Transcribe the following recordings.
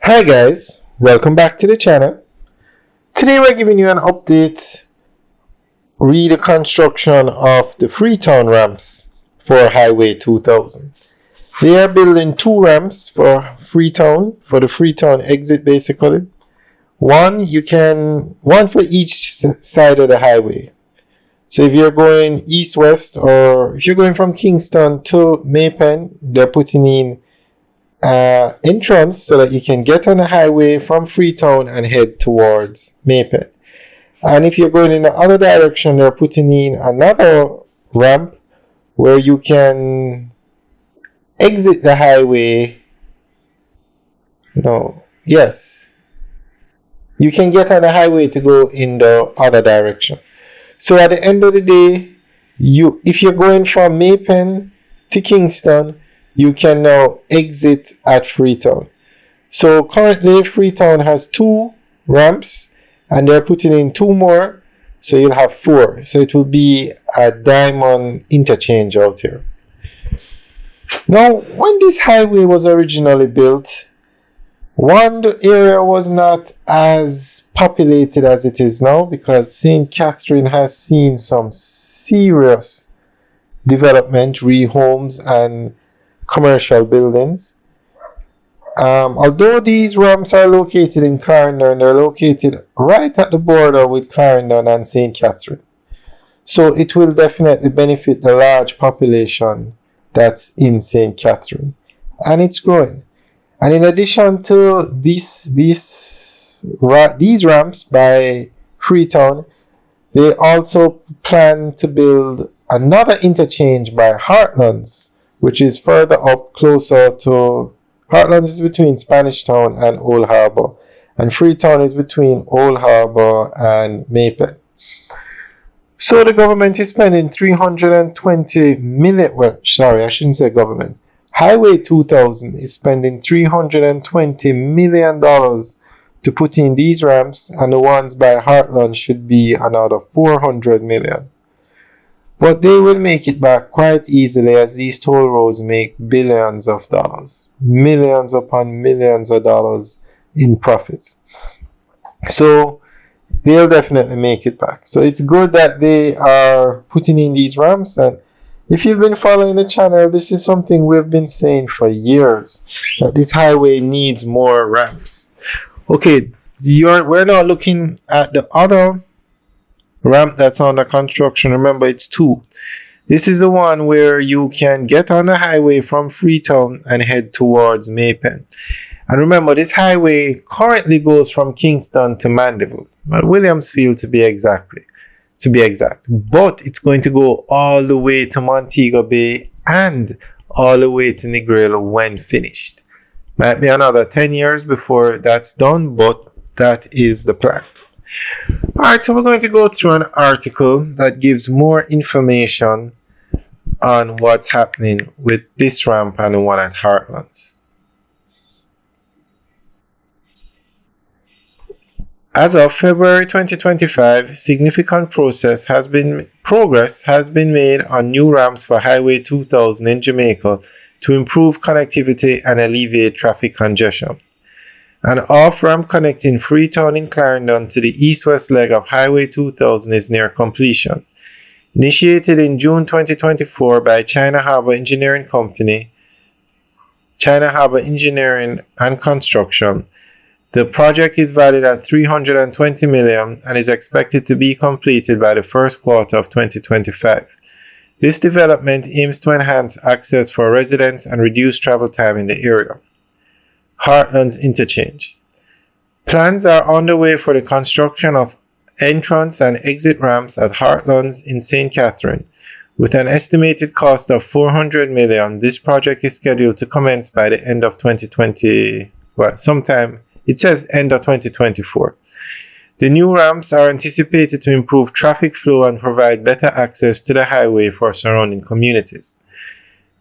Hi guys, welcome back to the channel. Today we're giving you an update re the construction of the Freetown ramps for Highway 2000. They are building two ramps for Freetown, for the Freetown exit basically. One for each side of the highway. So if you're going east-west or if you're going from Kingston to Maypen, they're putting in entrance so that you can get on the highway from Freetown and head towards Maypen. And if you're going in the other direction, they're putting in another ramp where you can exit the highway. No, yes, you can get on the highway to go in the other direction. So at the end of the day, if you're going from Maypen to Kingston, you can now exit at Freetown. So currently Freetown has two ramps and they're putting in two more, so you'll have four. So it will be a diamond interchange out here. Now, when this highway was originally built, the area was not as populated as it is now because St. Catherine has seen some serious development, rehomes, and commercial buildings. Although these ramps are located in Clarendon, they're located right at the border with Clarendon and St. Catherine. So it will definitely benefit the large population that's in St. Catherine. And it's growing. And in addition to these ramps by Freetown, they also plan to build another interchange by Heartlands, which is further up closer to Heartlands is between Spanish Town and Old Harbour, and Freetown is between Old Harbour and Maypen. So the government is spending 320 million. Well, sorry, I shouldn't say government. Highway 2000 is spending $320 million to put in these ramps, and the ones by Heartland should be another 400 million. But they will make it back quite easily as these toll roads make billions of dollars, millions upon millions of dollars in profits. So they'll definitely make it back. So it's good that they are putting in these ramps. And if you've been following the channel, this is something we've been saying for years, that this highway needs more ramps. Okay, we're now looking at the other ramp that's under construction. Remember, it's two. This is the one where you can get on the highway from Freetown and head towards Maypen. And remember, this highway currently goes from Kingston to Mandeville, well, Williamsfield to be exact. But it's going to go all the way to Montego Bay and all the way to Negril when finished. Might be another 10 years before that's done, but that is the plan. Alright, so we're going to go through an article that gives more information on what's happening with this ramp and the one at Heartlands. As of February 2025, significant progress has been made on new ramps for Highway 2000 in Jamaica to improve connectivity and alleviate traffic congestion. An off-ramp connecting Freetown in Clarendon to the east-west leg of Highway 2000 is near completion. Initiated in June 2024 by China Harbour Engineering Company, China Harbour Engineering and Construction, the project is valued at $320 million and is expected to be completed by the first quarter of 2025. This development aims to enhance access for residents and reduce travel time in the area. Heartlands Interchange. Plans are underway for the construction of entrance and exit ramps at Heartlands in St. Catherine. With an estimated cost of $400 million, this project is scheduled to commence by the end of 2020, it says end of 2024. The new ramps are anticipated to improve traffic flow and provide better access to the highway for surrounding communities.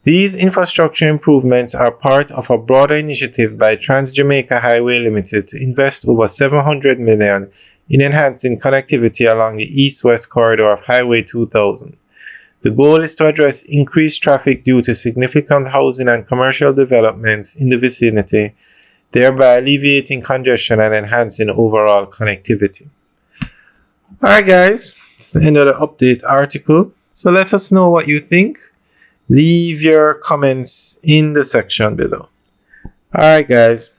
These infrastructure improvements are part of a broader initiative by Trans-Jamaica Highway Limited to invest over $700 million in enhancing connectivity along the east-west corridor of Highway 2000. The goal is to address increased traffic due to significant housing and commercial developments in the vicinity, thereby alleviating congestion and enhancing overall connectivity. Alright, guys, it's the end of the update article. So let us know what you think. Leave your comments in the section below. Alright, guys,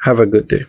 have a good day.